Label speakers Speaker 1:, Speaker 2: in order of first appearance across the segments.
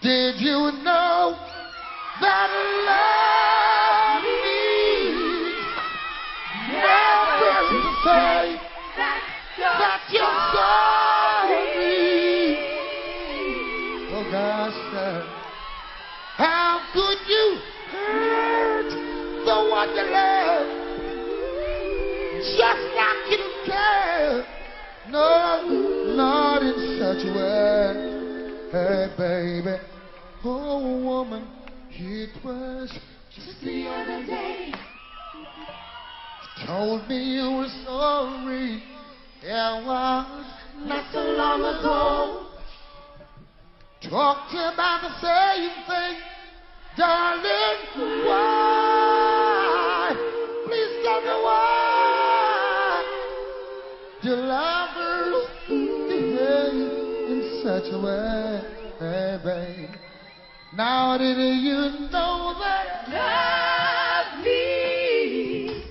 Speaker 1: Did you know that love means never to say that you're sorry? Oh gosh, how could you hurt the one you love just like you don't care? No, not in such a way. Hey, baby. Oh, woman, it was
Speaker 2: just the other day.
Speaker 1: You told me you were sorry. Yeah, it was
Speaker 2: Not so long ago.
Speaker 1: Talked about the same thing, darling. Why? Please tell me why. Do lovers behave in such a way, baby? Now did you know that
Speaker 2: Love means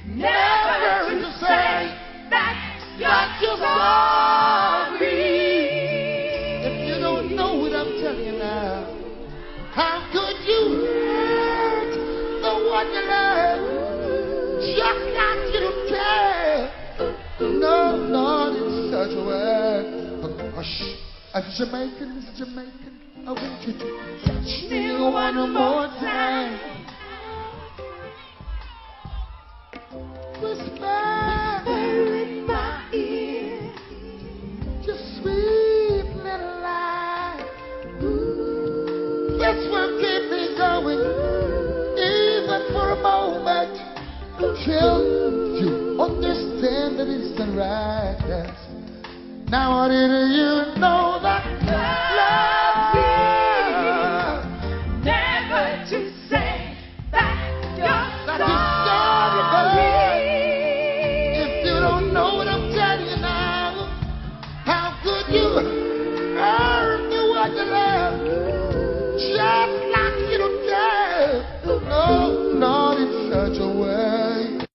Speaker 2: never to say that you're sorry.
Speaker 1: If you don't know what I'm telling you now, how could you hurt the one you love just like you don't care? No, not in such a way. Hush, Jamaican, I want you to touch me one more time. Whisper
Speaker 2: in my ear,
Speaker 1: just sweet little lie. This will keep me going, even for a moment, until you understand that it's the right dance. Now did you know